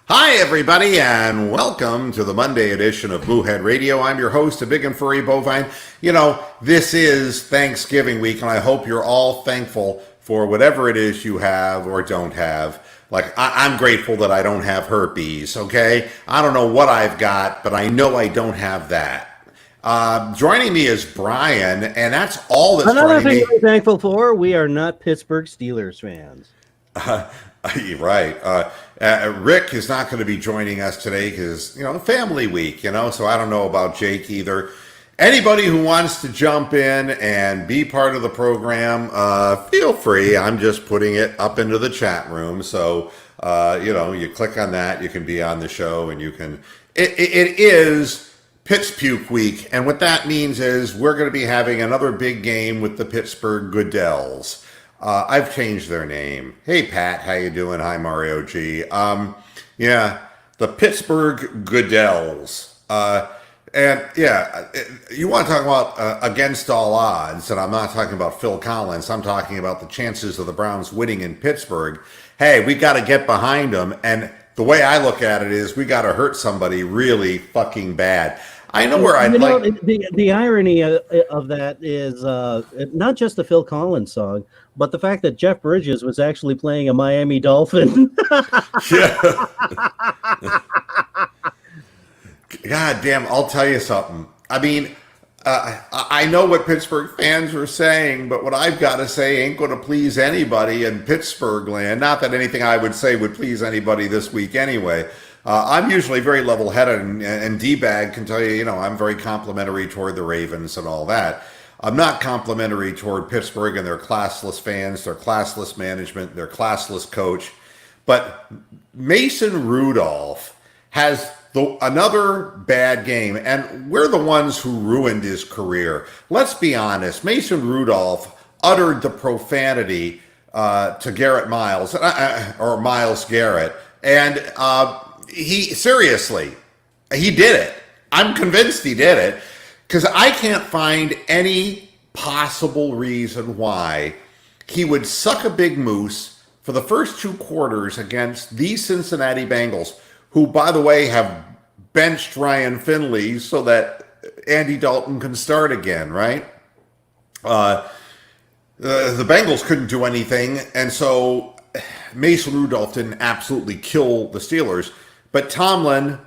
Hi, everybody, and welcome to the Monday edition of Boohead Radio. I'm your host, a big and furry bovine. You know, this is Thanksgiving week, and I hope you're all thankful for whatever it is you have or don't have. Like, I'm grateful that I don't have herpes, okay? I don't know what I've got, but I know I don't have that. Joining me is Brian, and that's all that's Another joining thing me. we're thankful for, we are not Pittsburgh Steelers fans. You're right. Rick is not going to be joining us today because, family week, so I don't know about Jake either. Anybody who wants to jump in and be part of the program, feel free. I'm just putting it up into the chat room. So, you click on that, you can be on the show, and you can. It is Pittspuke week, and what that means is we're going to be having another big game with the Pittsburgh Goodells. I've changed their name. Hey, Pat, how you doing? Hi, Mario G. The Pittsburgh Goodells. You want to talk about against all odds, and I'm not talking about Phil Collins. I'm talking about the chances of the Browns winning in Pittsburgh. Hey, we got to get behind them, and the way I look at it is we got to hurt somebody really fucking bad. I know where I'd like... The irony of that is not just the Phil Collins song, but the fact that Jeff Bridges was actually playing a Miami Dolphin. Yeah. God damn, I'll tell you something. I mean, I know what Pittsburgh fans are saying, but what I've got to say ain't going to please anybody in Pittsburgh land. Not that anything I would say would please anybody this week anyway. I'm usually very level-headed, and D-Bag can tell you, I'm very complimentary toward the Ravens and all that. I'm not complimentary toward Pittsburgh and their classless fans, their classless management, their classless coach. But Mason Rudolph has another bad game, and we're the ones who ruined his career. Let's be honest. Mason Rudolph uttered the profanity to Garrett Miles, or Miles Garrett, and he did it. I'm convinced he did it, because I can't find any possible reason why he would suck a big moose for the first two quarters against these Cincinnati Bengals, who, by the way, have benched Ryan Finley so that Andy Dalton can start again, right? The Bengals couldn't do anything, and so Mason Rudolph didn't absolutely kill the Steelers, but Tomlin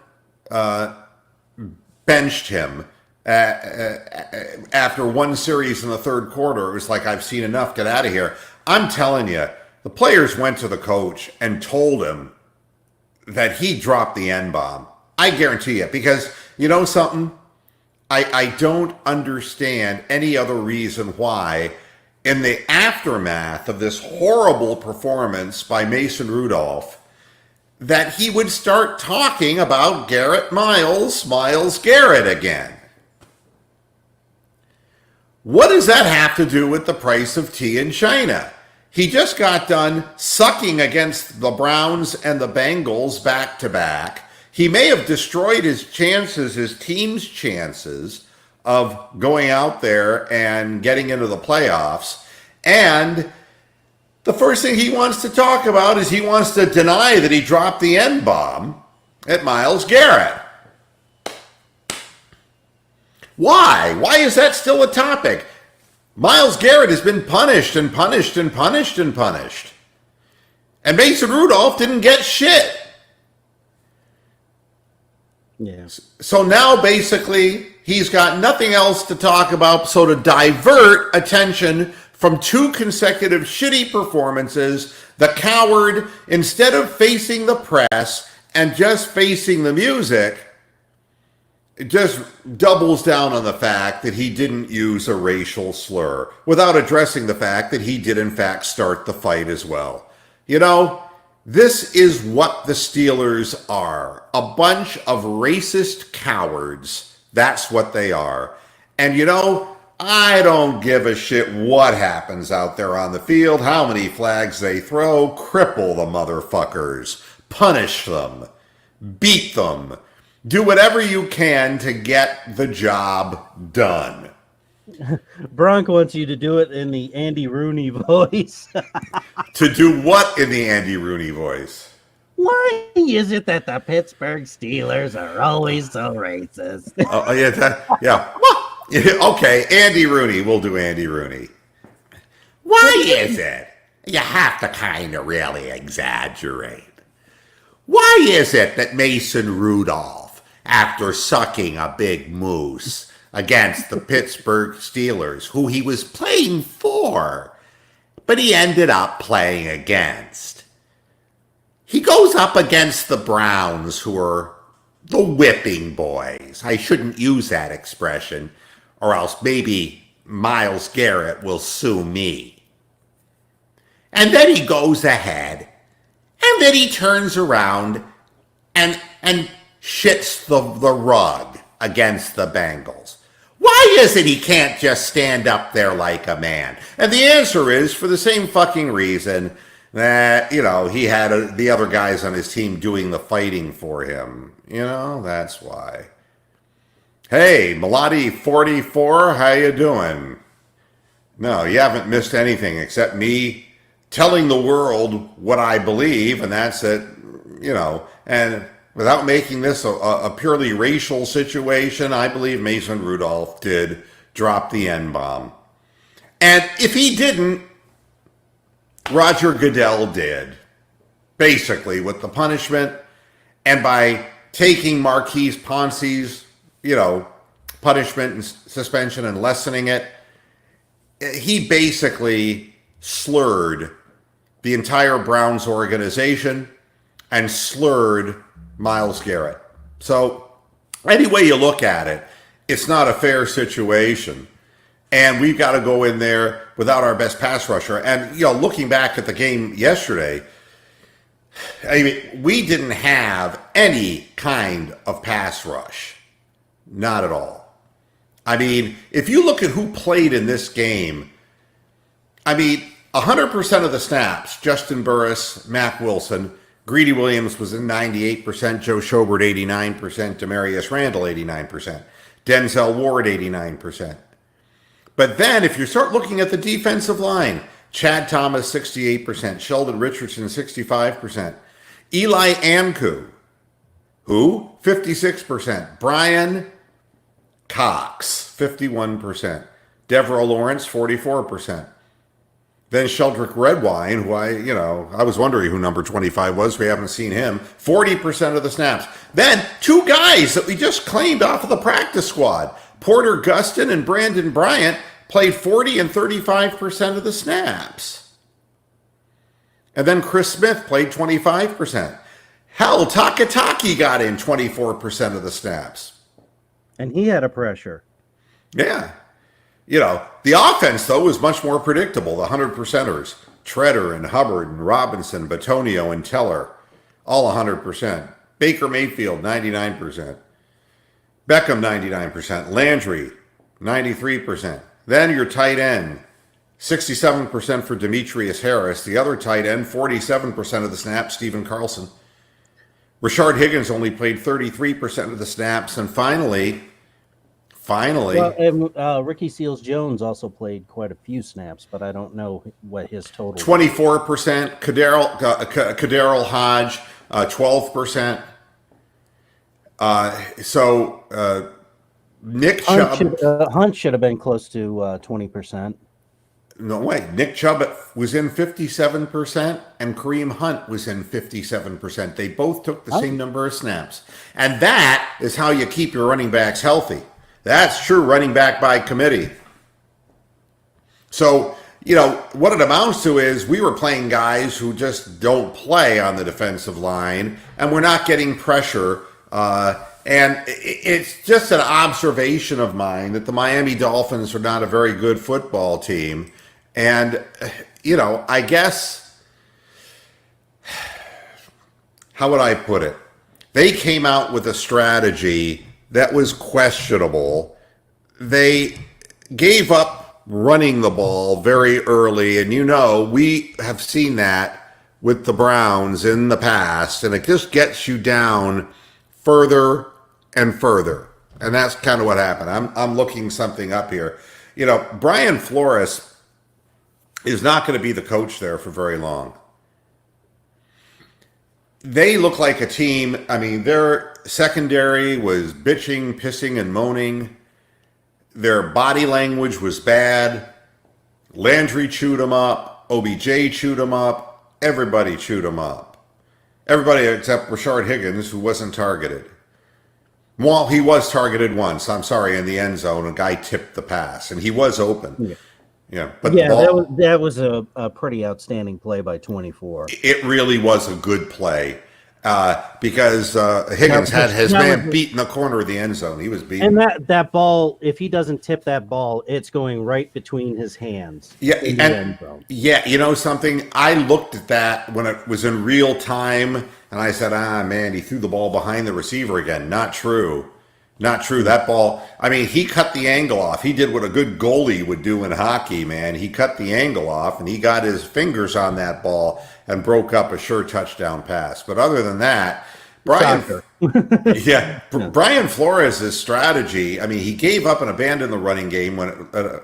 benched him after one series in the third quarter. It was like, I've seen enough, get out of here. I'm telling you, the players went to the coach and told him that he dropped the N-bomb. I guarantee you, because you know something? I don't understand any other reason why, in the aftermath of this horrible performance by Mason Rudolph, that he would start talking about Miles Garrett again. What does that have to do with the price of tea in China? He just got done sucking against the Browns and the Bengals back to back. He may have destroyed his team's chances of going out there and getting into the playoffs. And the first thing he wants to talk about is he wants to deny that he dropped the N-bomb at Miles Garrett. Why? Why is that still a topic? Miles Garrett has been punished and punished and punished and punished. And Mason Rudolph didn't get shit. Yeah. So now basically he's got nothing else to talk about. So to divert attention from two consecutive shitty performances, the coward, instead of facing the press and just facing the music, it just doubles down on the fact that he didn't use a racial slur without addressing the fact that he did in fact start the fight as well. This is what the Steelers are. A bunch of racist cowards. That's what they are. And I don't give a shit what happens out there on the field, how many flags they throw. Cripple the motherfuckers. Punish them. Beat them. Do whatever you can to get the job done. Bronk wants you to do it in the Andy Rooney voice. To do what in the Andy Rooney voice? Why is it that the Pittsburgh Steelers are always so racist? Yeah. Okay, Andy Rooney. We'll do Andy Rooney. Why is it? You have to kind of really exaggerate. Why is it that Mason Rudolph, after sucking a big moose against the Pittsburgh Steelers, who he was playing for, but he ended up playing against, he goes up against the Browns, who are the whipping boys. I shouldn't use that expression, or else maybe Myles Garrett will sue me. And then he goes ahead, and then he turns around and shits the rug against the Bengals. Why is it he can't just stand up there like a man? And the answer is for the same fucking reason that, he had the other guys on his team doing the fighting for him. That's why. Hey, Melody 44, how you doing? No, you haven't missed anything except me telling the world what I believe, and that's it, and without making this a purely racial situation, I believe Mason Rudolph did drop the N-bomb. And if he didn't, Roger Goodell did, basically, with the punishment, and by taking Marquise Pouncey's, punishment and suspension and lessening it, he basically slurred the entire Browns organization and slurred Myles Garrett. So any way you look at it, it's not a fair situation. And we've got to go in there without our best pass rusher. And, looking back at the game yesterday, we didn't have any kind of pass rush. Not at all. If you look at who played in this game, 100% of the snaps, Justin Burris, Mack Wilson, Greedy Williams was in 98%, Joe Schobert 89%, Demarius Randall 89%, Denzel Ward 89%. But then if you start looking at the defensive line, Chad Thomas 68%, Sheldon Richardson 65%, Eli Ankou, who? 56%, Brian Cox 51%, Devereaux Lawrence 44%. Then Sheldrick Redwine, who I was wondering who number 25 was. We haven't seen him. 40% of the snaps. Then two guys that we just claimed off of the practice squad, Porter Gustin and Brandon Bryant, played 40 and 35% of the snaps. And then Chris Smith played 25%. Hell, Takataki got in 24% of the snaps. And he had a pressure. Yeah. The offense, though, was much more predictable. The 100%ers, Treader and Hubbard and Robinson, Batonio and Teller, all 100%. Baker Mayfield, 99%. Beckham, 99%. Landry, 93%. Then your tight end, 67% for Demetrius Harris. The other tight end, 47% of the snaps, Stephen Carlson. Rashard Higgins only played 33% of the snaps. And finally, Ricky Seals-Jones also played quite a few snaps, but I don't know what his total 24%. Kaderil Hodge, 12%. Nick Chubb. Hunt should have been close to 20%. No way. Nick Chubb was in 57%, and Kareem Hunt was in 57%. They both took the same number of snaps. And that is how you keep your running backs healthy. That's true running back by committee. So, what it amounts to is we were playing guys who just don't play on the defensive line, and we're not getting pressure. And it's just an observation of mine that the Miami Dolphins are not a very good football team. And, I guess, how would I put it? They came out with a strategy that was questionable. They gave up running the ball very early, and we have seen that with the Browns in the past, and it just gets you down further and further. And that's kind of what happened. I'm looking something up here. Brian Flores is not going to be the coach there for very long. they look like a team. I mean, their secondary was bitching, pissing, and moaning. Their body language was bad. Landry chewed them up. OBJ chewed them up. Everybody chewed them up. Everybody except Rashard Higgins, who wasn't targeted. Well, he was targeted once. I'm sorry, in the end zone, a guy tipped the pass, and he was open. Yeah. Yeah, but Yeah, the ball, that was a pretty outstanding play by 24. it really was a good play because Higgins had his man beat in the corner of the end zone. He was beaten. And that ball, if he doesn't tip that ball, it's going right between his hands. Yeah, in the end zone. yeah, you know something? I looked at that when it was in real time, and I said, man, he threw the ball behind the receiver again. Not true. Not true. That ball, I mean, he cut the angle off. He did what a good goalie would do in hockey, man. He cut the angle off, and he got his fingers on that ball and broke up a sure touchdown pass. But other than that, Brian Flores' strategy, I mean, he gave up and abandoned the running game when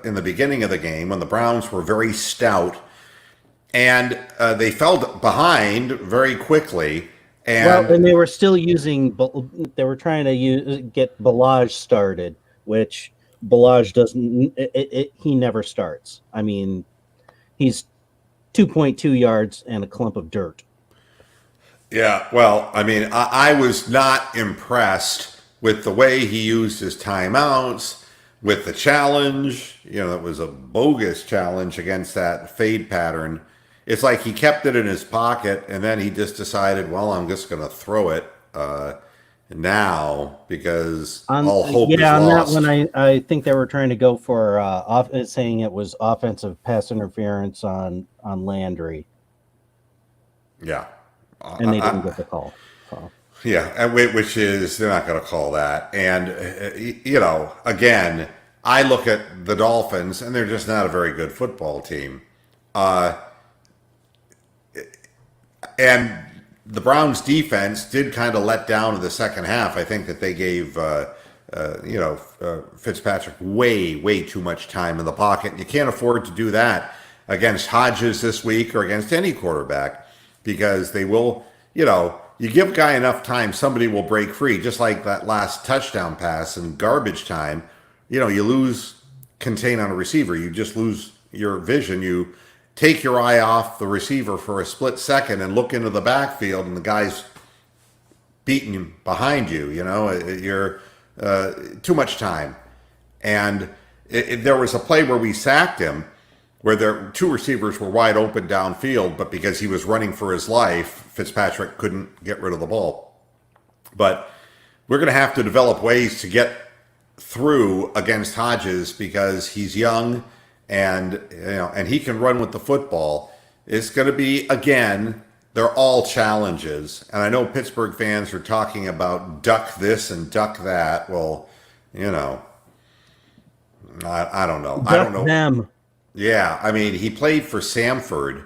in the beginning of the game when the Browns were very stout, and they fell behind very quickly. And they were still they were trying to get Balaj started, which Balaj doesn't, he never starts. I mean, he's 2.2 yards and a clump of dirt. Yeah, well, I mean, I was not impressed with the way he used his timeouts, with the challenge. You know, it was a bogus challenge against that fade pattern. It's like he kept it in his pocket, and then he just decided, well, I'm just going to throw it now because all hope is lost. On that one, I think they were trying to go for saying it was offensive pass interference on Landry. Yeah. And they didn't get the call. So. Yeah, which is, they're not going to call that. And, you know, again, I look at the Dolphins, and they're just not a very good football team. And the Browns' defense did kind of let down in the second half. I think that they gave, Fitzpatrick way too much time in the pocket. You can't afford to do that against Hodges this week or against any quarterback because they will, you know, you give a guy enough time, somebody will break free, just like that last touchdown pass in garbage time. You know, you lose contain on a receiver. You just lose your vision. You take your eye off the receiver for a split second and look into the backfield, and the guy's beating you behind you. You know, you're too much time. And there was a play where we sacked him, where there two receivers were wide open downfield, but because he was running for his life, Fitzpatrick couldn't get rid of the ball. But we're going to have to develop ways to get through against Hodges because he's young. And and he can run with the football. It's going to be, again, they're all challenges. And I know Pittsburgh fans are talking about duck this and duck that. Well, you know, I don't know. I don't know. Them. Yeah, I mean, he played for Samford,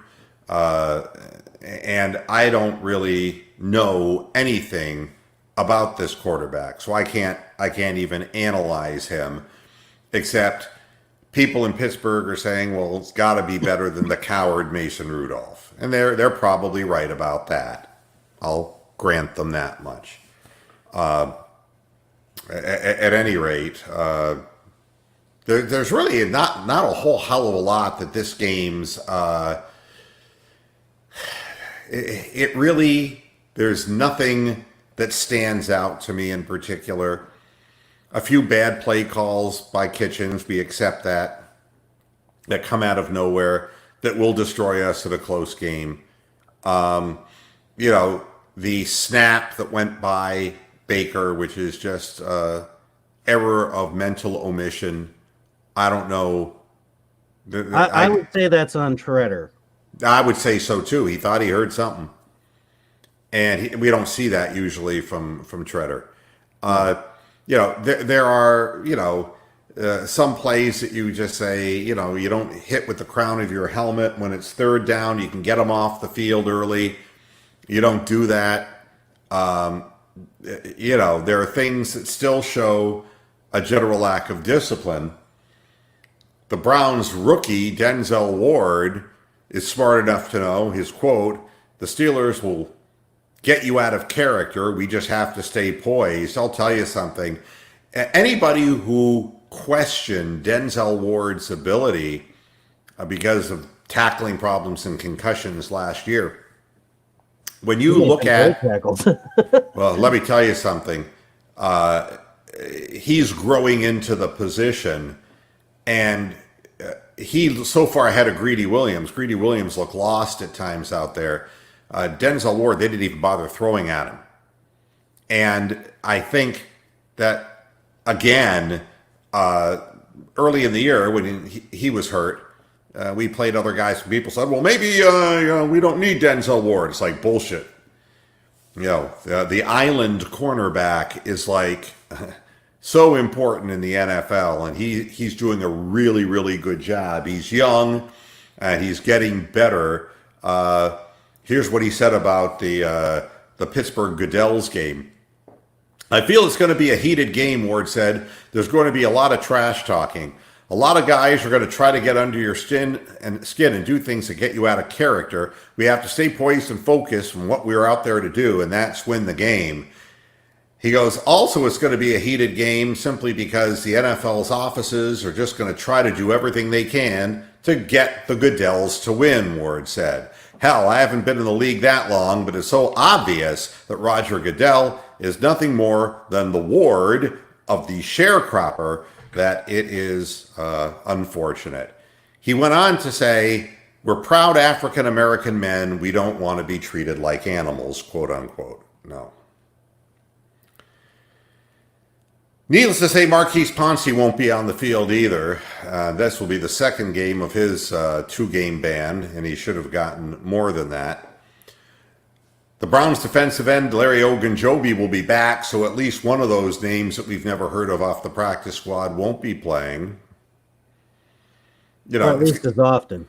and I don't really know anything about this quarterback, so I can't even analyze him, except people in Pittsburgh are saying, well, it's got to be better than the coward Mason Rudolph. And they're probably right about that. I'll grant them that much. At any rate, there's really not a whole hell of a lot that this game's... it really... There's nothing that stands out to me in particular. A few bad play calls by Kitchens, we accept that come out of nowhere, that will destroy us at a close game. You know, the snap that went by Baker, which is just error of mental omission. I don't know. I would say that's on Treader. I would say so too. He thought he heard something. And we don't see that usually from Treader. You know, there are, you know, some plays that you just say, you know, you don't hit with the crown of your helmet when it's third down. You can get them off the field early. You don't do that. You know, there are things that still show a general lack of discipline. The Browns rookie, Denzel Ward, is smart enough to know his quote, the Steelers will get you out of character. We just have to stay poised. I'll tell you something. Anybody who questioned Denzel Ward's ability because of tackling problems and concussions last year, when you look at, well, let me tell you something. He's growing into the position, and he so far ahead of Greedy Williams. Greedy Williams looked lost at times out there. Denzel Ward, they didn't even bother throwing at him. And I think that, again, early in the year when he was hurt, we played other guys. People said, well, maybe we don't need Denzel Ward. It's like bullshit. The island cornerback is like so important in the NFL, and he's doing a really, really good job. He's young, and he's getting better. Here's what he said about the Pittsburgh Goodells game. I feel it's going to be a heated game, Ward said. There's going to be a lot of trash talking. A lot of guys are going to try to get under your skin and do things that get you out of character. We have to stay poised and focused on what we're out there to do, and that's win the game. He goes, also, it's going to be a heated game simply because the NFL's offices are just going to try to do everything they can to get the Goodells to win, Ward said. Hell, I haven't been in the league that long, but it's so obvious that Roger Goodell is nothing more than the Ward of the sharecropper that it is unfortunate. He went on to say, we're proud African-American men. We don't want to be treated like animals, quote unquote. No. Needless to say, Marquise Pouncey won't be on the field either. This will be the second game of his 2-game ban, and he should have gotten more than that. The Browns defensive end, Larry Ogunjobi, will be back, so at least one of those names that we've never heard of off the practice squad won't be playing. At least as often.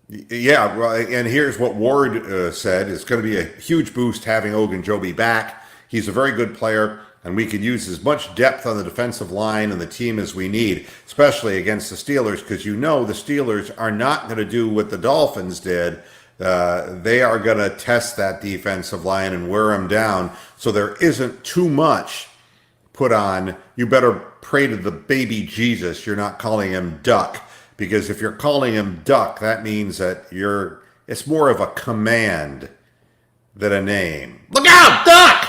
Yeah, and here's what Ward said. It's going to be a huge boost having Ogunjobi back. He's a very good player, and we could use as much depth on the defensive line and the team as we need, especially against the Steelers, because the Steelers are not going to do what the Dolphins did. They are going to test that defensive line and wear them down, so there isn't too much put on. You better pray to the baby Jesus you're not calling him Duck, because if you're calling him Duck, that means that it's more of a command than a name. Look out, Duck!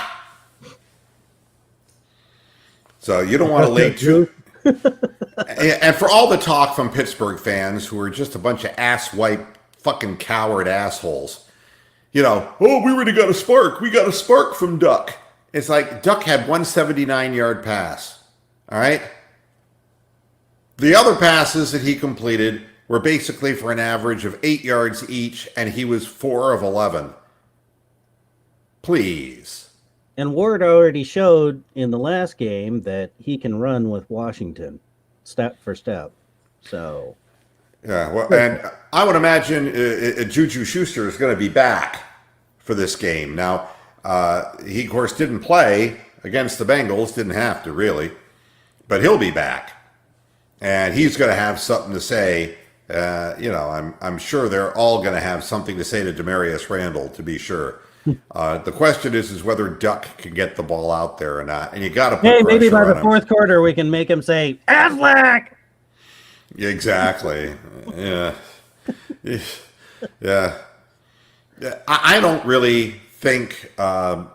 So you don't want to lay too... And for all the talk from Pittsburgh fans who are just a bunch of ass-wipe fucking coward assholes. We already got a spark. We got a spark from Duck. It's like Duck had 179-yard pass. All right? The other passes that he completed were basically for an average of 8 yards each, and he was 4 of 11. Please. And Ward already showed in the last game that he can run with Washington, step for step. So... Yeah, well, and I would imagine Juju Schuster is going to be back for this game. Now, he, of course, didn't play against the Bengals, didn't have to, really, but he'll be back. And he's going to have something to say. I'm sure they're all going to have something to say to Demarius Randall, to be sure. The question is whether Duck can get the ball out there or not. And you got to put maybe by the him. fourth quarter we can make him say, Affleck! Exactly. Yeah. Yeah. I don't really think that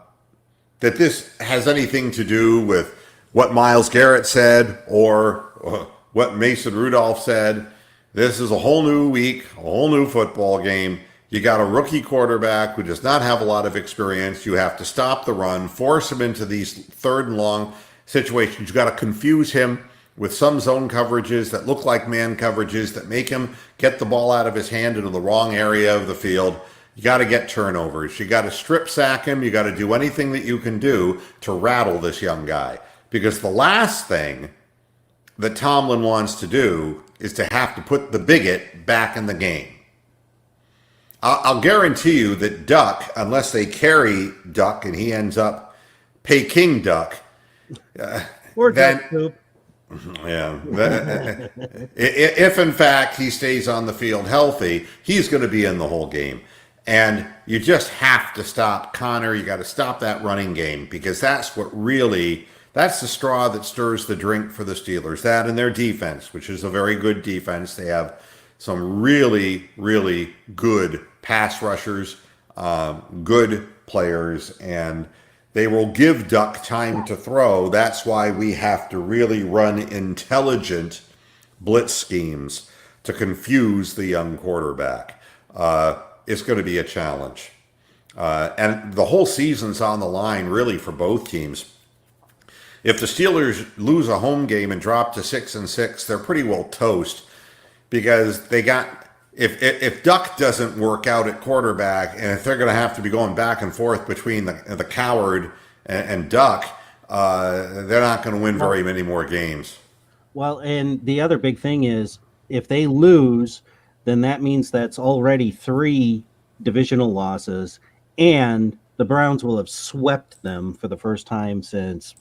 this has anything to do with what Myles Garrett said or what Mason Rudolph said. This is a whole new week, a whole new football game. You got a rookie quarterback who does not have a lot of experience. You have to stop the run, force him into these third and long situations. You got to confuse him with some zone coverages that look like man coverages that make him get the ball out of his hand into the wrong area of the field. You got to get turnovers. You got to strip sack him. You got to do anything that you can do to rattle this young guy. Because the last thing that Tomlin wants to do is to have to put the bigot back in the game. I'll guarantee you that Duck, unless they carry Duck and he ends up Peking Duck, or then... Duck Poop. Yeah. If in fact he stays on the field healthy, he's going to be in the whole game. And you just have to stop Connor. You got to stop that running game because that's that's the straw that stirs the drink for the Steelers. That and their defense, which is a very good defense. They have some really, really good pass rushers, good players, and they will give Duck time to throw. That's why we have to really run intelligent blitz schemes to confuse the young quarterback. It's going to be a challenge. And the whole season's on the line, really, for both teams. If the Steelers lose a home game and drop to 6-6, they're pretty well toast because they got if Duck doesn't work out at quarterback, and if they're going to have to be going back and forth between the coward and Duck, they're not going to win very many more games. Well, and the other big thing is if they lose, then that means that's already 3 divisional losses, and the Browns will have swept them for the first time since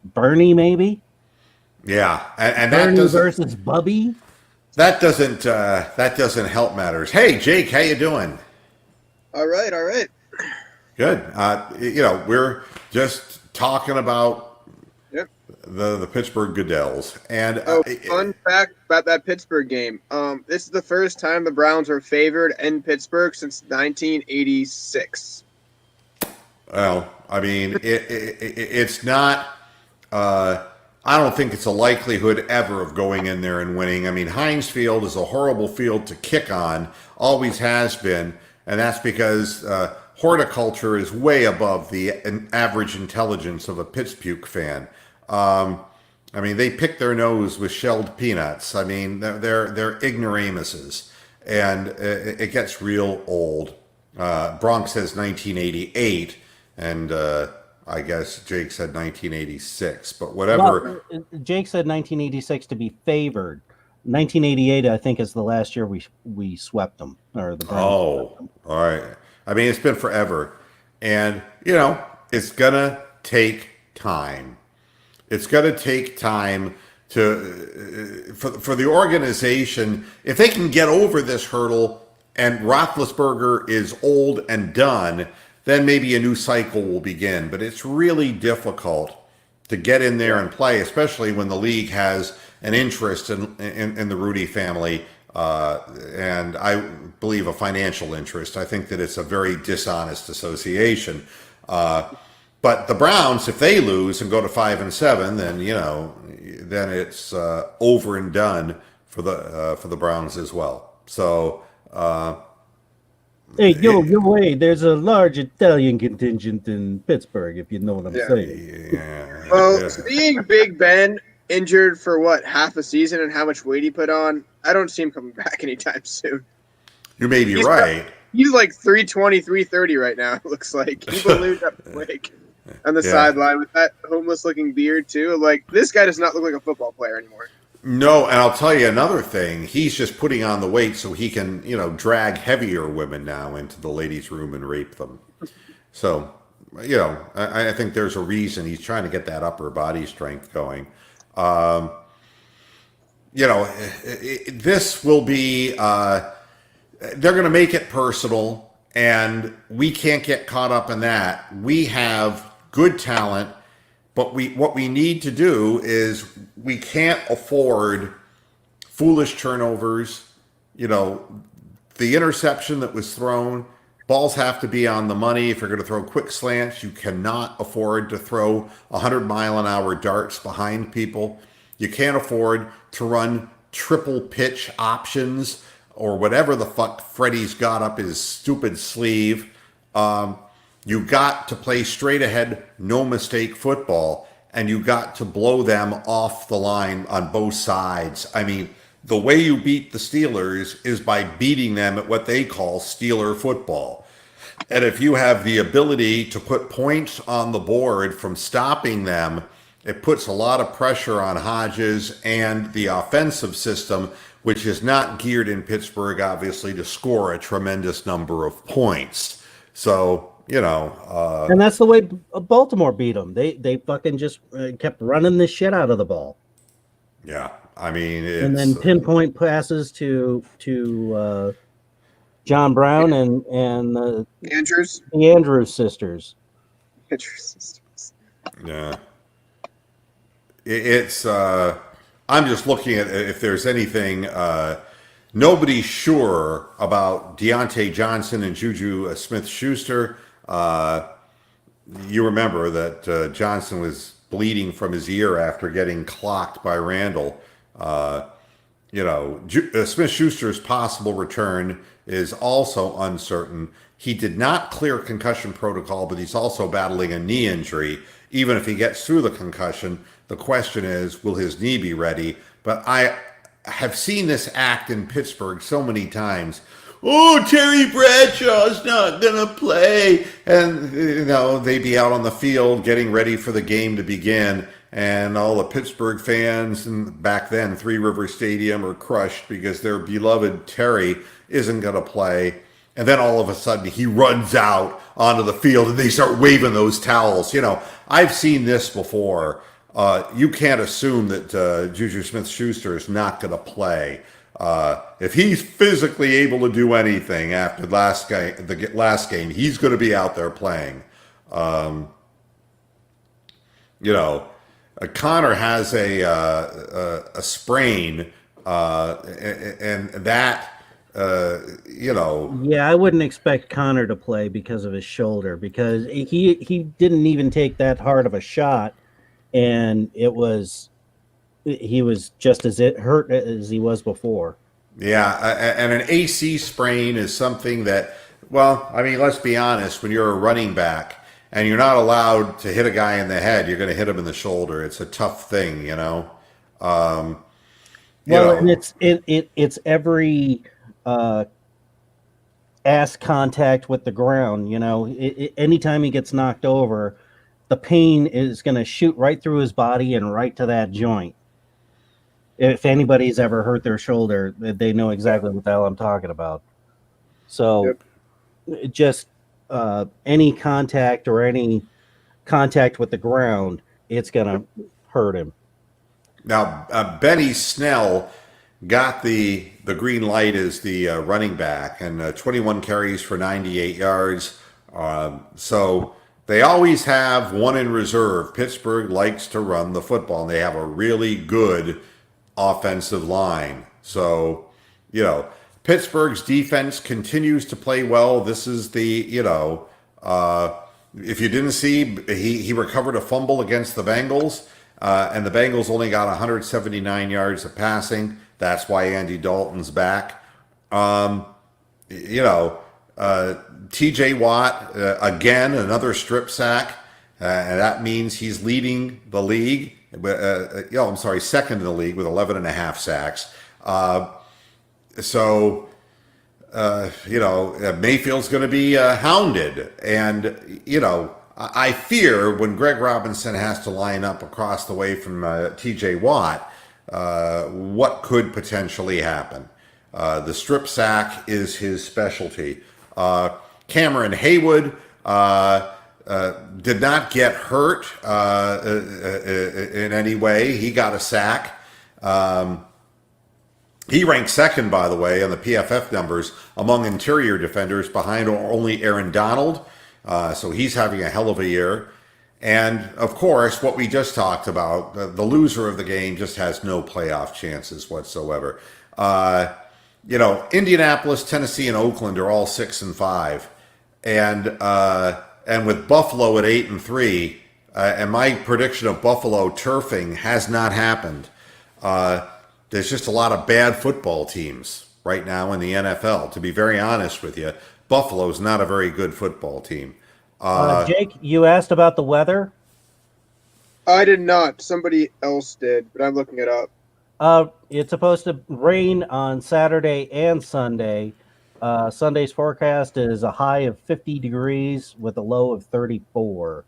Bernie, maybe? Yeah, and Bernie that versus Bubby? That doesn't help matters. Hey, Jake, how you doing? All right. Good. We're just talking about the Pittsburgh Goodells. And fun fact about that Pittsburgh game. This is the first time the Browns are favored in Pittsburgh since 1986. Well, I mean, it's not. I don't think it's a likelihood ever of going in there and winning. I mean, Heinz Field is a horrible field to kick on, always has been, and that's because horticulture is way above the average intelligence of a Pittspuke fan. I mean, they pick their nose with shelled peanuts. I mean, they're ignoramuses, and it gets real old. Bronx says 1988, and I guess Jake said 1986, but whatever. Well, Jake said 1986 to be favored. 1988, I think, is the last year we swept them, or the Browns swept them. All right. I mean, it's been forever, and it's gonna take time. It's gonna take time for the organization. If they can get over this hurdle, and Roethlisberger is old and done, then maybe a new cycle will begin. But it's really difficult to get in there and play, especially when the league has an interest in the Rudy family, and I believe a financial interest. I think that it's a very dishonest association. But the Browns, if they lose and go to 5-7, then then it's over and done for the Browns as well. So. Hey, wait, there's a large Italian contingent in Pittsburgh, if you know what I'm saying. Yeah. Well, seeing Big Ben injured for half a season and how much weight he put on, I don't see him coming back anytime soon. You may be right. He's like 320, 330 right now, it looks like. He ballooned up quick on the sideline with that homeless-looking beard, too. Like, this guy does not look like a football player anymore. No, and I'll tell you another thing. He's just putting on the weight so he can, drag heavier women now into the ladies' room and rape them. So, I think there's a reason he's trying to get that upper body strength going. This will be, they're going to make it personal, and we can't get caught up in that. We have good talent. But what we need to do is we can't afford foolish turnovers. The interception that was thrown, balls have to be on the money. If you're going to throw quick slants, you cannot afford to throw 100-mile-an-hour darts behind people. You can't afford to run triple pitch options or whatever the fuck Freddie's got up his stupid sleeve. You got to play straight ahead, no mistake football, and you got to blow them off the line on both sides. I mean, the way you beat the Steelers is by beating them at what they call Steeler football. And if you have the ability to put points on the board from stopping them, it puts a lot of pressure on Hodges and the offensive system, which is not geared in Pittsburgh, obviously, to score a tremendous number of points. So, and that's the way Baltimore beat them. They fucking just kept running the shit out of the ball. Yeah, I mean, and then pinpoint passes to John Brown and Andrews. the Andrews sisters. Andrews. Yeah. It's I'm just looking at if there's anything. Nobody's sure about Deontay Johnson and Juju Smith-Schuster. You remember that Johnson was bleeding from his ear after getting clocked by Randall. Smith-Schuster's possible return is also uncertain. He did not clear concussion protocol, but he's also battling a knee injury. Even if he gets through the concussion, the question is, will his knee be ready? But I have seen this act in Pittsburgh so many times. Oh, Terry Bradshaw's not going to play. And, they'd be out on the field getting ready for the game to begin. And all the Pittsburgh fans, and back then, Three River Stadium, are crushed because their beloved Terry isn't going to play. And then all of a sudden, he runs out onto the field and they start waving those towels. I've seen this before. You can't assume that Juju Smith-Schuster is not going to play. If he's physically able to do anything after the last game, he's going to be out there playing. Connor has a sprain, and that. Yeah, I wouldn't expect Connor to play because of his shoulder, because he didn't even take that hard of a shot, and he was just as hurt as he was before. Yeah, and an AC sprain is something that, let's be honest, when you're a running back and you're not allowed to hit a guy in the head, you're going to hit him in the shoulder. It's a tough thing, and it's every ass contact with the ground. Anytime he gets knocked over, the pain is going to shoot right through his body and right to that joint. If anybody's ever hurt their shoulder, they know exactly what the hell I'm talking about. So just any contact or any contact with the ground, it's going to hurt him. Now, Benny Snell got the green light as the running back, and 21 carries for 98 yards. So they always have one in reserve. Pittsburgh likes to run the football, and they have a really good offensive line. So, Pittsburgh's defense continues to play well. This is if you didn't see, he recovered a fumble against the Bengals, and the Bengals only got 179 yards of passing. That's why Andy Dalton's back. T.J. Watt, again, another strip sack. And that means he's leading the league. Second in the league with 11.5 sacks. Mayfield's going to be hounded. And, I fear when Greg Robinson has to line up across the way from T.J. Watt, what could potentially happen. The strip sack is his specialty. Cameron Haywood did not get hurt in any way. He got a sack. He ranked second, by the way, on the PFF numbers among interior defenders, behind only Aaron Donald. So he's having a hell of a year. And, of course, what we just talked about, the loser of the game just has no playoff chances whatsoever. Indianapolis, Tennessee, and Oakland are all 6-5. And with Buffalo at 8-3, and my prediction of Buffalo turfing has not happened. There's just a lot of bad football teams right now in the NFL. To be very honest with you, Buffalo's not a very good football team. Jake, you asked about the weather? I did not. Somebody else did, but I'm looking it up. It's supposed to rain on Saturday and Sunday. Sunday's forecast is a high of 50 degrees with a low of 34.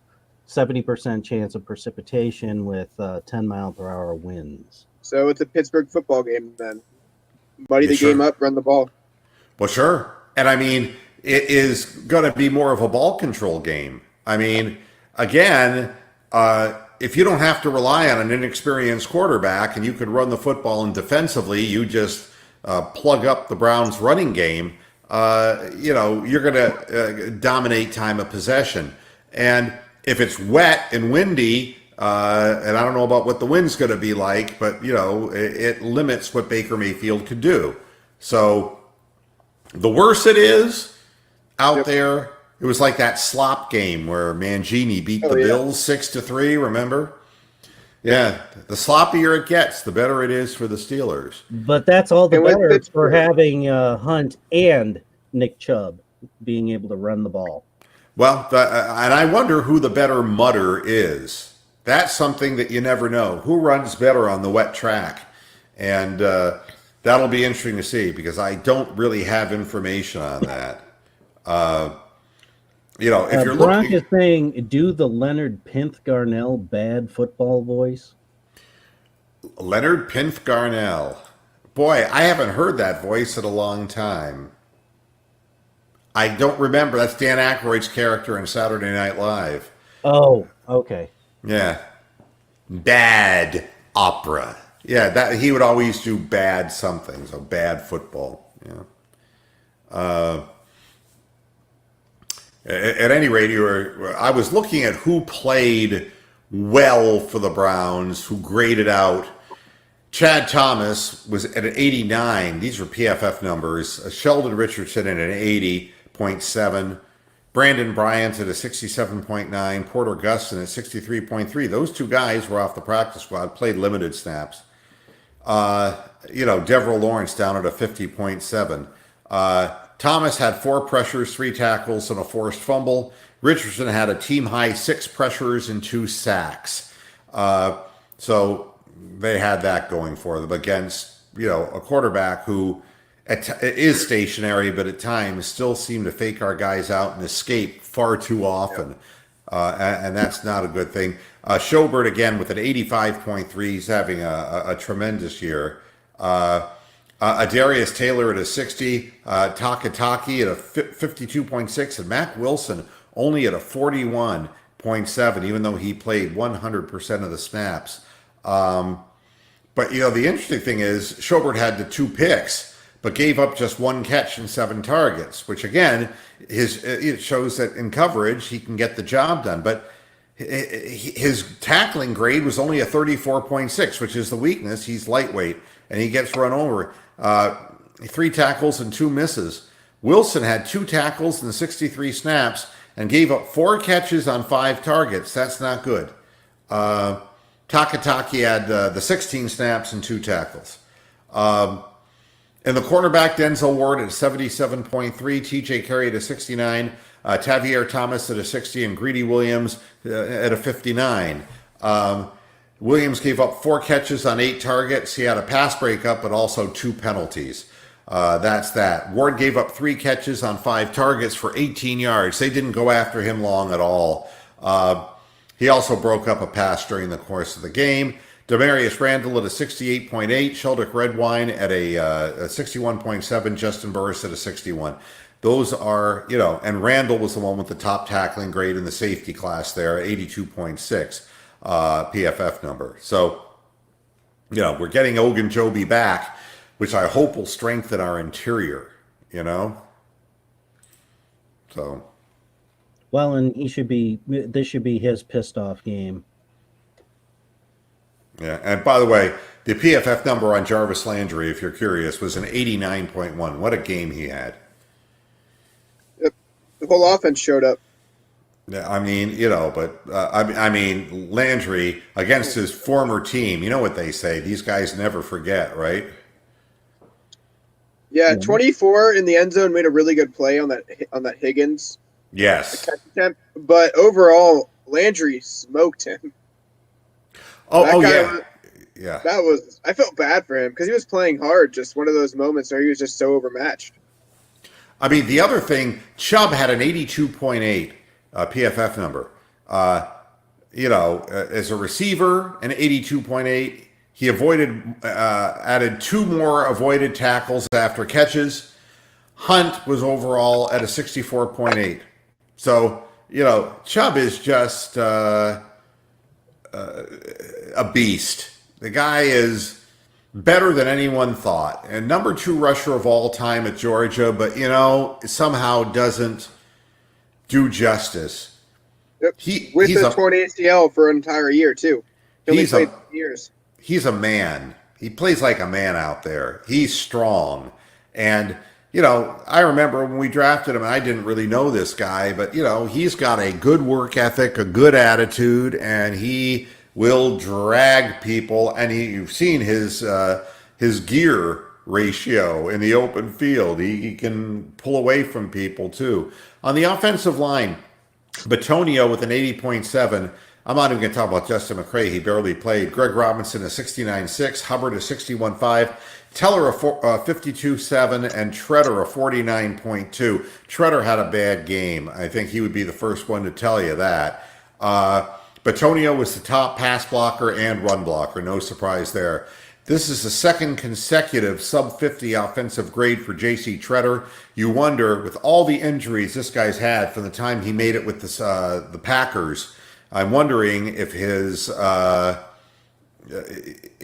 70% chance of precipitation with 10-mile-per-hour winds. So it's a Pittsburgh football game then. Muddy the game up, run the ball. Well, sure. And I mean, it is going to be more of a ball control game. I mean, again, if you don't have to rely on an inexperienced quarterback and you could run the football and defensively you just plug up the Browns running game, you're going to dominate time of possession. And if it's wet and windy, and I don't know about what the wind's going to be like, but it limits what Baker Mayfield could do. So the worse it is out there, it was like that slop game where Mangini beat the Bills 6-3. Remember? Yeah, the sloppier it gets, the better it is for the Steelers. But that's all the better for having Hunt and Nick Chubb being able to run the ball. Well, and I wonder who the better mudder is. That's something that you never know. Who runs better on the wet track? And that'll be interesting to see because I don't really have information on that. If you're Brock looking, is saying, do the Leonard Pinth-Garnell bad football voice. Leonard Pinth-Garnell. Boy, I haven't heard that voice in a long time. I don't remember. That's Dan Aykroyd's character in Saturday Night Live. Oh, okay. Yeah. Bad opera. Yeah, that he would always do bad something, so bad football. Yeah. At any rate, I was looking at who played well for the Browns, who graded out. Chad Thomas was at an 89. These were PFF numbers. Sheldon Richardson at an 80.7. Brandon Bryant at a 67.9. Porter Gustin at 63.3. Those two guys were off the practice squad, played limited snaps. Deverell Lawrence down at a 50.7. Thomas had 4 pressures, 3 tackles, and a forced fumble. Richardson had a team-high 6 pressures and 2 sacks. So they had that going for them against, a quarterback who is stationary, but at times still seem to fake our guys out and escape far too often. And that's not a good thing. Schobert, again, with an 85.3. He's having a tremendous year. Darius Taylor at a 60, Takataki at a 52.6, and Mac Wilson only at a 41.7, even though he played 100% of the snaps. But the interesting thing is Schobert had the 2 picks, but gave up just 1 catch and 7 targets, which again it shows that in coverage he can get the job done. But his tackling grade was only a 34.6, which is the weakness. He's lightweight and he gets run over. 3 tackles and 2 misses. Wilson had 2 tackles and 63 snaps and gave up 4 catches on 5 targets. That's not good. Takataki had the 16 snaps and 2 tackles. And the cornerback, Denzel Ward at 77.3, TJ Carey at a 69, Tavier Thomas at a 60, and Greedy Williams at a 59. Williams gave up 4 catches on 8 targets. He had a pass breakup, but also 2 penalties. That's that. Ward gave up 3 catches on 5 targets for 18 yards. They didn't go after him long at all. He also broke up a pass during the course of the game. Demarius Randall at a 68.8, Sheldrick Redwine at a 61.7, Justin Burris at a 61. Those are, and Randall was the one with the top tackling grade in the safety class there, 82.6 PFF number. So, we're getting Ogunjobi back, which I hope will strengthen our interior, So. Well, and this should be his pissed off game. Yeah, and by the way, the PFF number on Jarvis Landry, if you're curious, was an 89.1. What a game he had. Yep. The whole offense showed up. Yeah, Landry against his former team, you know what they say, these guys never forget, right? Yeah, 24 in the end zone made a really good play on that Higgins. Yes. Catch attempt, but overall, Landry smoked him. Yeah. I felt bad for him because he was playing hard. Just one of those moments where he was just so overmatched. I mean, the other thing, Chubb had an 82.8 PFF number. As a receiver, an 82.8. He added 2 more avoided tackles after catches. Hunt was overall at a 64.8. So, Chubb is just a beast. The guy is, better than anyone thought. And number 2 rusher of all time at Georgia, but somehow doesn't do justice. Yep. With He's a torn ACL for an entire year too. He only played years. He's a man. He plays like a man out there. He's strong. And, I remember when we drafted him, I didn't really know this guy, but, he's got a good work ethic, a good attitude, and he will drag people. And you've seen his gear ratio in the open field. He can pull away from people, too. On the offensive line, Batonio with an 80.7. I'm not even going to talk about Justin McCray. He barely played. Greg Robinson a 69.6. Hubbard a 61.5. Teller a 52.7. And Treader a 49.2. Treader had a bad game. I think he would be the first one to tell you that. Batonio was the top pass blocker and run blocker. No surprise there. This is the second consecutive sub-50 offensive grade for J.C. Treader. You wonder, with all the injuries this guy's had from the time he made it with the Packers, I'm wondering if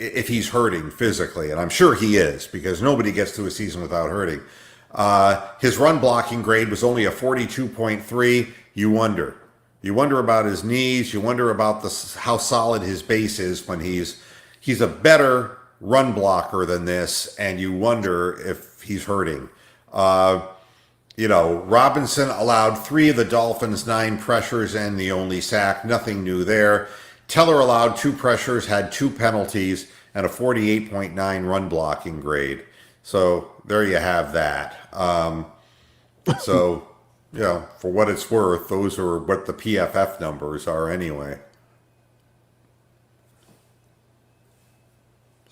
if he's hurting physically, and I'm sure he is, because nobody gets through a season without hurting. His run blocking grade was only a 42.3. You wonder about his knees. You wonder about how solid his base is when he's a better run blocker than this, and you wonder if he's hurting. Robinson allowed 3 of the Dolphins' 9 pressures and the only sack. Nothing new there. Teller allowed 2 pressures, had 2 penalties, and a 48.9 run blocking grade. So there you have that. For what it's worth, those are what the PFF numbers are anyway.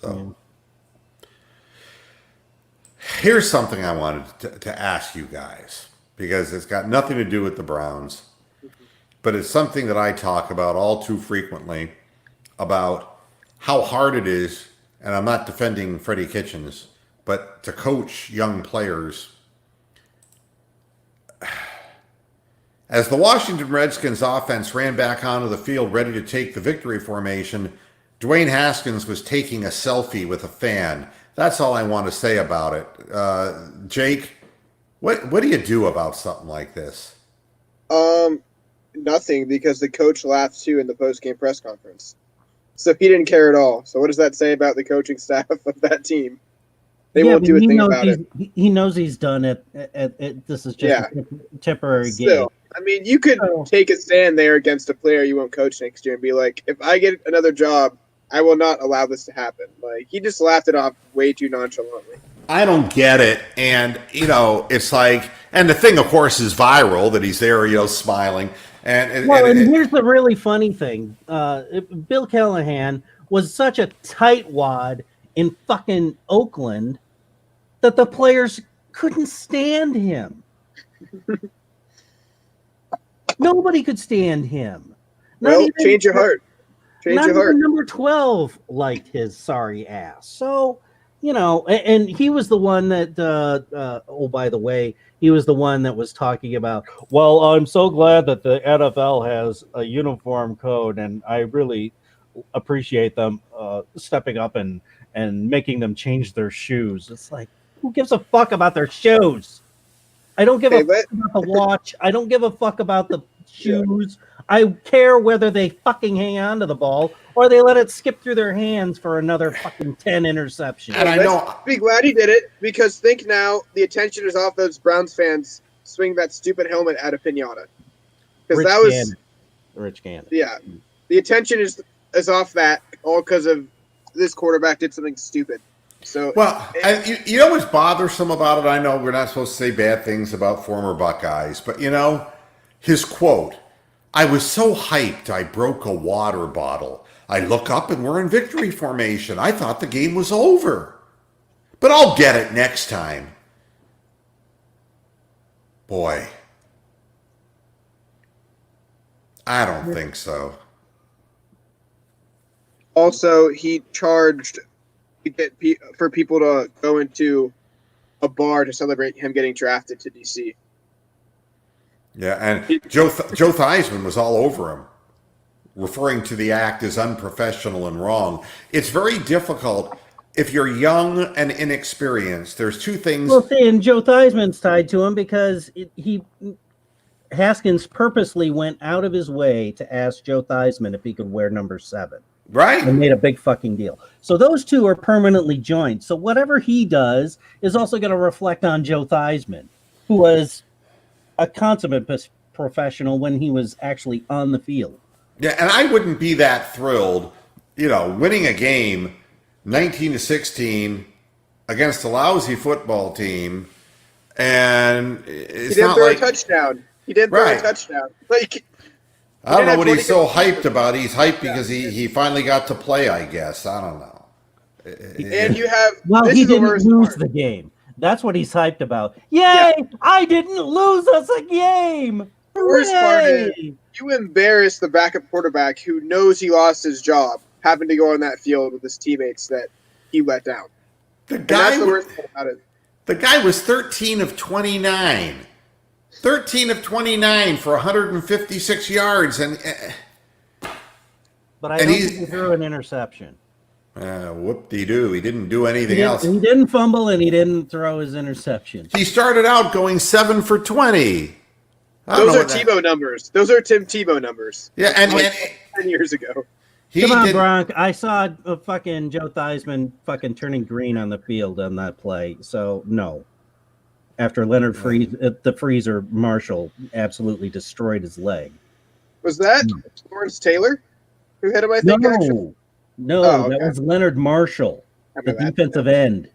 So here's something I wanted to ask you guys, because it's got nothing to do with the Browns, but it's something that I talk about all too frequently, about how hard it is, and I'm not defending Freddie Kitchens, but to coach young players. As the Washington Redskins offense ran back onto the field ready to take the victory formation, Dwayne Haskins was taking a selfie with a fan. That's all I want to say about it. Jake, what do you do about something like this? Nothing, because the coach laughed too in the post-game press conference. So he didn't care at all. So what does that say about the coaching staff of that team? They won't do a thing about it. He knows he's done it. This is just a temporary game. I mean, you could take a stand there against a player you won't coach next year and be like, if I get another job, I will not allow this to happen. Like, he just laughed it off way too nonchalantly. I don't get it. And, it's like, and the thing, of course, is viral that he's there, smiling. And here's the really funny thing. Bill Callahan was such a tightwad in fucking Oakland that the players couldn't stand him. Nobody could stand him. Change your heart. Change your heart. Number 12 liked his sorry ass. So, and he was the one that, by the way, he was the one that was talking about, well, I'm so glad that the NFL has a uniform code, and I really appreciate them stepping up and making them change their shoes. It's like, who gives a fuck about their shoes? I don't give a fuck about the watch. I don't give a fuck about the shoes. Yeah. I care whether they fucking hang on to the ball or they let it skip through their hands for another fucking 10 interceptions. And I know. Be glad he did it, because think now the attention is off those Browns fans swinging that stupid helmet at a pinata. Because that was Rich Gannon. Yeah, the attention is off that, all because of this quarterback did something stupid. So, you know what's bothersome about it? I know we're not supposed to say bad things about former Buckeyes, but his quote, "I was so hyped I broke a water bottle. I look up and we're in victory formation. I thought the game was over. But I'll get it next time." Boy, I don't think so. Also, he charged for people to go into a bar to celebrate him getting drafted to DC. Yeah, and Joe Theismann was all over him, referring to the act as unprofessional and wrong. It's very difficult if you're young and inexperienced, there's two things. Well, see, and Joe Theismann's tied to him because Haskins purposely went out of his way to ask Joe Theismann if he could wear number 7. Right. And made a big fucking deal. So those two are permanently joined. So whatever he does is also going to reflect on Joe Theismann, who was a consummate professional when he was actually on the field. Yeah, and I wouldn't be that thrilled, winning a game 19-16 against a lousy football team, and it's he didn't not throw like a touchdown. He didn't throw a touchdown. Like, I don't know what he's so hyped about. He's hyped because he finally got to play, I guess. I don't know. And you have he didn't lose the game. That's what he's hyped about. Yay! Yeah. I didn't lose us a game. The worst part is you embarrass the backup quarterback who knows he lost his job, having to go on that field with his teammates that he let down. That's the worst part about it. The guy was 13 of 29. 13 of 29 for 156 yards, but I don't think he threw an interception. Whoop-de-doo. He didn't do anything else. He didn't fumble, and he didn't throw his interception. He started out going 7 for 20. Those are Tebow numbers. Those are Tim Tebow numbers. Yeah, and 10 years ago. Come on, Bronk. I saw fucking Joe Theismann fucking turning green on the field on that play. So, no. After Leonard the Freezer Marshall absolutely destroyed his leg. Was that Lawrence Taylor who hit him, I think? No, that was Leonard Marshall, the defensive end.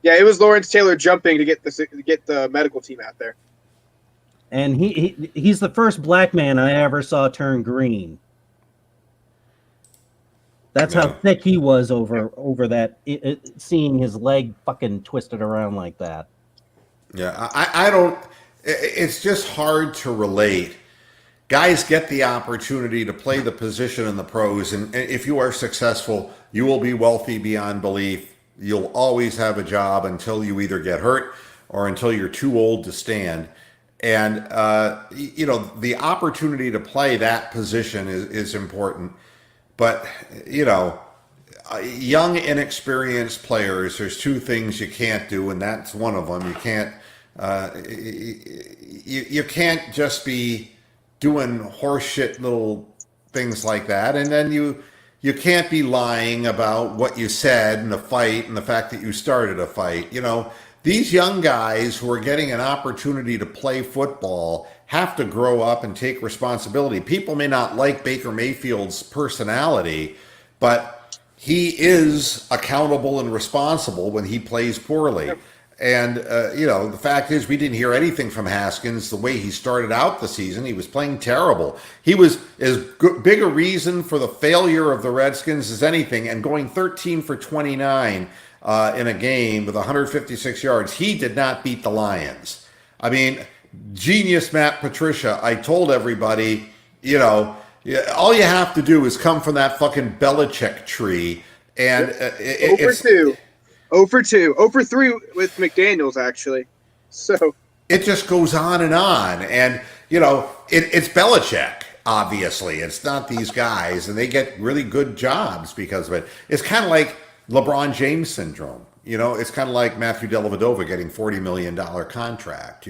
Yeah, it was Lawrence Taylor jumping to get the medical team out there. And he's the first black man I ever saw turn green. That's how thick he was over that, seeing his leg fucking twisted around like that. Yeah, I don't. It's just hard to relate. Guys get the opportunity to play the position in the pros, and if you are successful, you will be wealthy beyond belief. You'll always have a job until you either get hurt or until you're too old to stand. And, the opportunity to play that position is important. But, young, inexperienced players, there's two things you can't do, and that's one of them. You can't, you can't just be doing horseshit little things like that. And then you can't be lying about what you said in a fight and the fact that you started a fight. These young guys who are getting an opportunity to play football have to grow up and take responsibility. People may not like Baker Mayfield's personality, but he is accountable and responsible when he plays poorly. Yep. And, the fact is we didn't hear anything from Haskins the way he started out the season. He was playing terrible. He was as big a reason for the failure of the Redskins as anything, and going 13 for 29 in a game with 156 yards. He did not beat the Lions. I mean, genius Matt Patricia. I told everybody, all you have to do is come from that fucking Belichick tree. And it's 0 for 2. 0 for 3 with McDaniels, actually. So it just goes on. And, it's Belichick, obviously. It's not these guys. And they get really good jobs because of it. It's kind of like LeBron James syndrome. It's kind of like Matthew Dellavedova getting $40 million contract,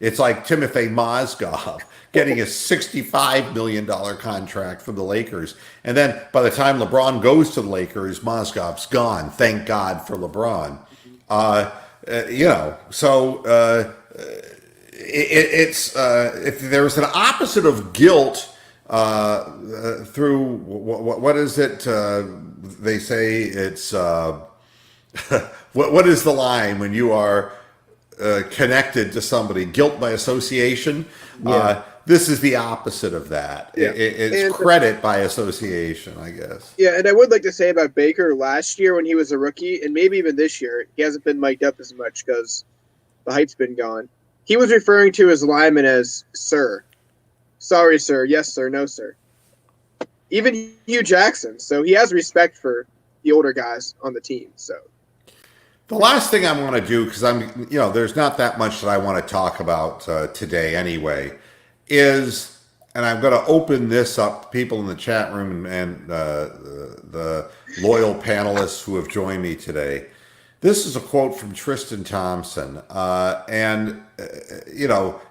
It's like Timothy Mozgov getting a $65 million contract from the Lakers. And then by the time LeBron goes to the Lakers, Mozgov's gone. Thank God for LeBron. It's if there's an opposite of guilt through, what is it? They say it's, what is the line when you are connected to somebody? Guilt by association. Yeah. This is the opposite of that. Yeah. It's credit by association, I guess. Yeah, and I would like to say about Baker last year when he was a rookie, and maybe even this year, he hasn't been mic'd up as much because the hype's been gone. He was referring to his lineman as sir. Sorry, sir. Yes, sir. No, sir. Even Hugh Jackson. So he has respect for the older guys on the team. So the last thing I want to do, because there's not that much that I want to talk about today anyway, is and I'm going to open this up, people in the chat room and the loyal panelists who have joined me today. This is a quote from Tristan Thompson.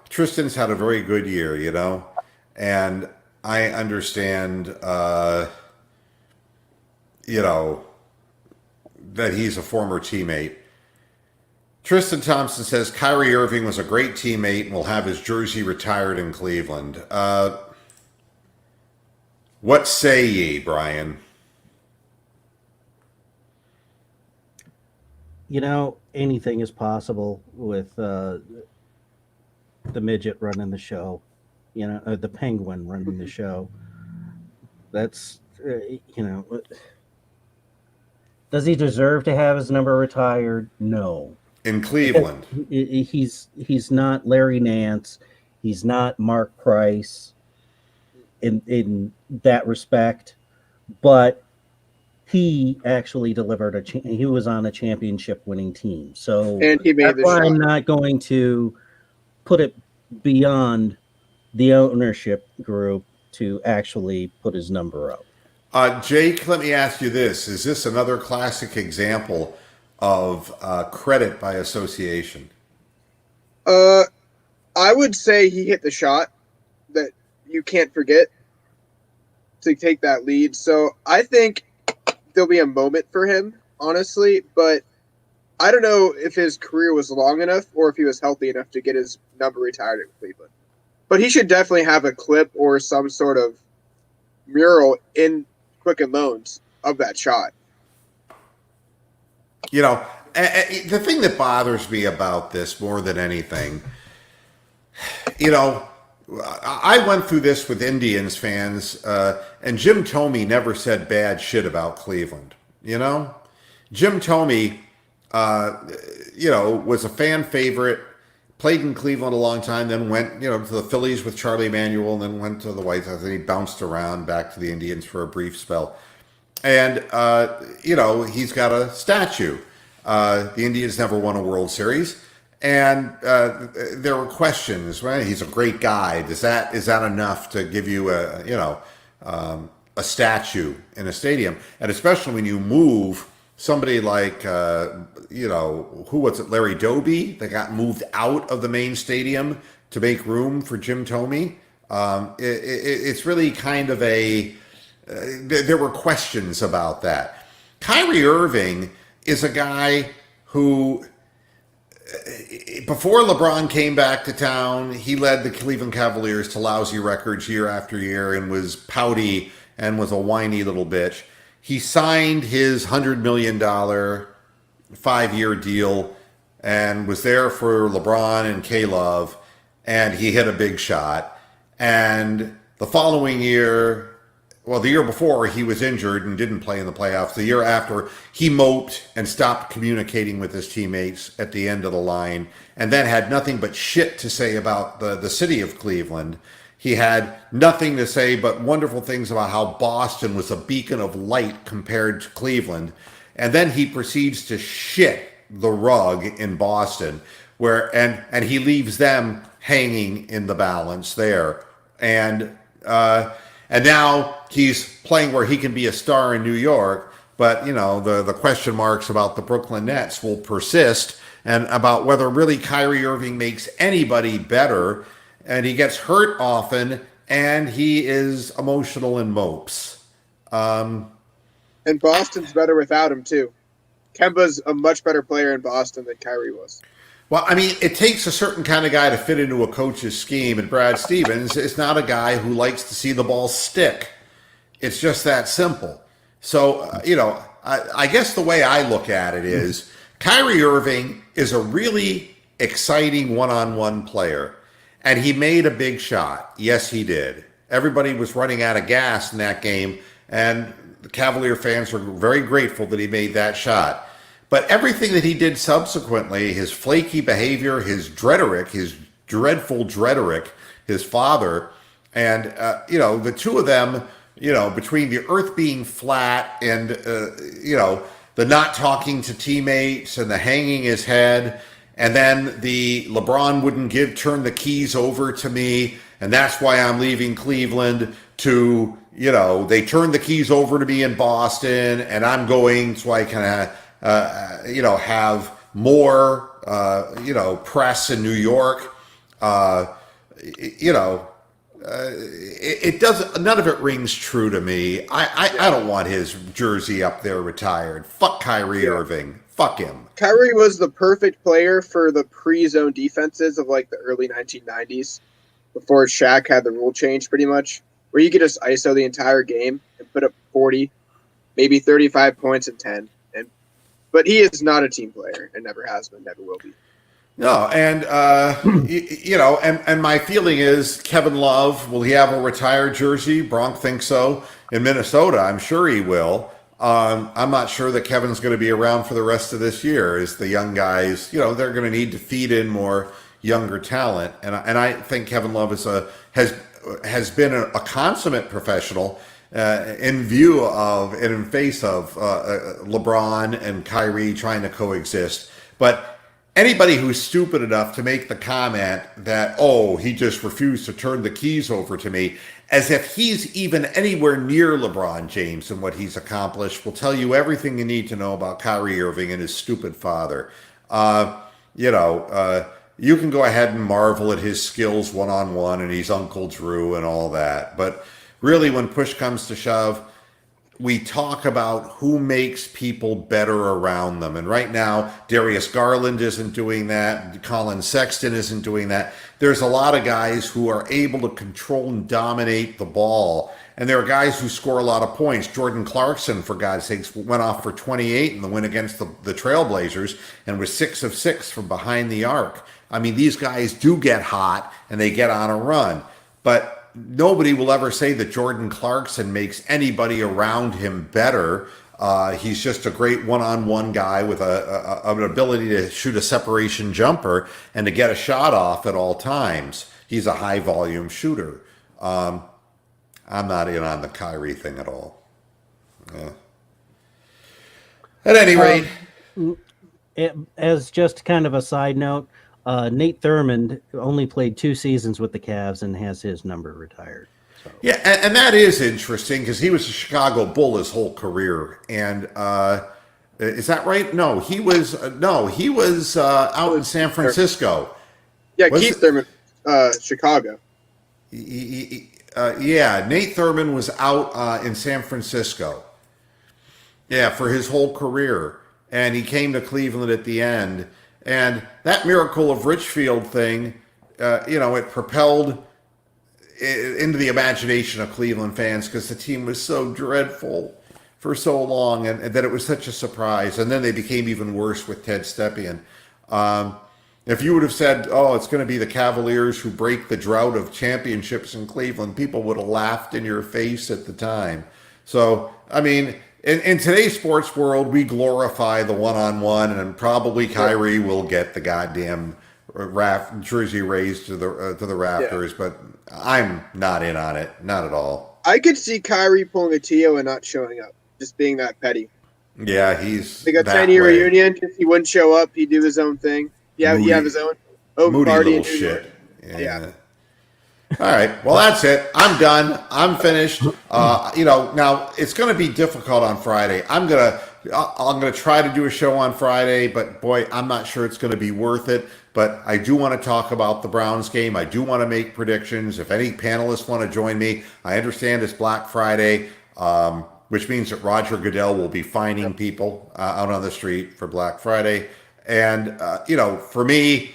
Tristan's had a very good year, and I understand, that he's a former teammate. Tristan Thompson says Kyrie Irving was a great teammate and will have his jersey retired in Cleveland. What say ye, Brian? Anything is possible with the midget running the show, the penguin running the show. That's, does he deserve to have his number retired? No. In Cleveland. He's not Larry Nance. He's not Mark Price in that respect, but he actually delivered he was on a championship winning team. So and he made that's why I'm not going to put it beyond the ownership group to actually put his number up. Jake, let me ask you this. Is this another classic example of credit by association? I would say he hit the shot that you can't forget to take that lead. So I think there'll be a moment for him, honestly, but I don't know if his career was long enough or if he was healthy enough to get his number retired in Cleveland. But he should definitely have a clip or some sort of mural in Quicken Loans of that shot. The thing that bothers me about this more than anything, I went through this with Indians fans, and Jim Thome never said bad shit about Cleveland. Jim Thome, was a fan favorite, played in Cleveland a long time, then went, to the Phillies with Charlie Manuel, and then went to the White Sox, and he bounced around back to the Indians for a brief spell. And, he's got a statue. The Indians never won a World Series. And there were questions. Well, he's a great guy. Is that enough to give you a statue in a stadium? And especially when you move somebody like who was it? Larry Doby that got moved out of the main stadium to make room for Jim Thome. It's really kind of there were questions about that. Kyrie Irving is a guy who, before LeBron came back to town, he led the Cleveland Cavaliers to lousy records year after year and was pouty and was a whiny little bitch. He signed his $100 million 5-year deal and was there for LeBron and K-Love, and he hit a big shot. And the following year, the year before, he was injured and didn't play in the playoffs. The year after, he moped and stopped communicating with his teammates at the end of the line, and then had nothing but shit to say about the city of Cleveland. He had nothing to say but wonderful things about how Boston was a beacon of light compared to Cleveland. And then he proceeds to shit the rug in Boston, and he leaves them hanging in the balance there. And now he's playing where he can be a star in New York, but the question marks about the Brooklyn Nets will persist, and about whether really Kyrie Irving makes anybody better. And he gets hurt often, and he is emotional and mopes. And Boston's better without him too. Kemba's a much better player in Boston than Kyrie was. Well, I mean, it takes a certain kind of guy to fit into a coach's scheme, and Brad Stevens is not a guy who likes to see the ball stick. It's just that simple. So, I guess the way I look at it is Kyrie Irving is a really exciting one-on-one player, and he made a big shot. Yes, he did. Everybody was running out of gas in that game, and the Cavalier fans were very grateful that he made that shot. But everything that he did subsequently, his flaky behavior, his dreaderic, his dreadful dreaderic, his father, and, the two of them, between the earth being flat and, the not talking to teammates and the hanging his head, and then the LeBron wouldn't turn the keys over to me, and that's why I'm leaving Cleveland to, they turned the keys over to me in Boston, and I'm going so I can, have more, press in New York. It doesn't. None of it rings true to me. I don't want his jersey up there retired. Fuck Kyrie Irving. Fuck him. Kyrie was the perfect player for the pre-zone defenses of like the early 1990s, before Shaq had the rule change, pretty much, where you could just ISO the entire game and put up 40, maybe 35 points and 10. But he is not a team player and never has been, never will be. No, and and my feeling is Kevin Love, will he have a retired jersey? Bronk thinks so. In Minnesota, I'm sure he will. I'm not sure that Kevin's going to be around for the rest of this year. As the young guys, they're going to need to feed in more younger talent, and I think Kevin Love has been a consummate professional in view of and in face of LeBron and Kyrie trying to coexist, but. Anybody who's stupid enough to make the comment that, he just refused to turn the keys over to me, as if he's even anywhere near LeBron James and what he's accomplished, will tell you everything you need to know about Kyrie Irving and his stupid father. You can go ahead and marvel at his skills one-on-one, and he's Uncle Drew and all that. But really, when push comes to shove, we talk about who makes people better around them. And right now, Darius Garland isn't doing that. Colin Sexton isn't doing that. There's a lot of guys who are able to control and dominate the ball. And there are guys who score a lot of points. Jordan Clarkson, for God's sakes, went off for 28 in the win against the Trailblazers and was 6 of 6 from behind the arc. I mean, these guys do get hot and they get on a run. But nobody will ever say that Jordan Clarkson makes anybody around him better. He's just a great one-on-one guy with an ability to shoot a separation jumper and to get a shot off at all times. He's a high-volume shooter. I'm not in on the Kyrie thing at all. Yeah. At any rate. As just kind of a side note, Nate Thurmond only played 2 seasons with the Cavs and has his number retired. So. Yeah, and that is interesting because he was a Chicago Bull his whole career. And is that right? No, he was out in San Francisco. Yeah, Keith Thurman, Chicago. Yeah, Nate Thurmond was out in San Francisco. Yeah, for his whole career. And he came to Cleveland at the end. And that Miracle of Richfield thing, it propelled into the imagination of Cleveland fans because the team was so dreadful for so long and that it was such a surprise. And then they became even worse with Ted Stepien. If you would have said, it's going to be the Cavaliers who break the drought of championships in Cleveland, people would have laughed in your face at the time. So, I mean, in today's sports world, we glorify the one-on-one, and probably Kyrie will get the goddamn jersey raised to the rafters, but I'm not in on it, not at all. I could see Kyrie pulling a Tio and not showing up, just being that petty. Yeah, he's like a 10-year reunion. If he wouldn't show up, he'd do his own thing. Yeah, he have his own moody party little shit. Yeah. All right. Well, that's it. I'm done. I'm finished. Now it's going to be difficult on Friday. I'm going to try to do a show on Friday, but boy, I'm not sure it's going to be worth it. But I do want to talk about the Browns game. I do want to make predictions. If any panelists want to join me, I understand it's Black Friday, which means that Roger Goodell will be fining people out on the street for Black Friday. And, for me,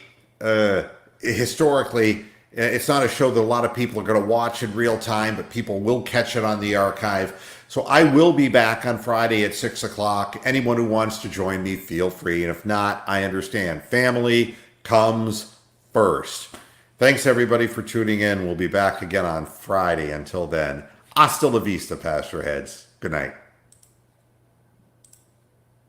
historically, it's not a show that a lot of people are going to watch in real time, but people will catch it on the archive. So I will be back on Friday at 6 o'clock. Anyone who wants to join me, feel free. And if not, I understand. Family comes first. Thanks, everybody, for tuning in. We'll be back again on Friday. Until then, hasta la vista, Pastor Heads. Good night.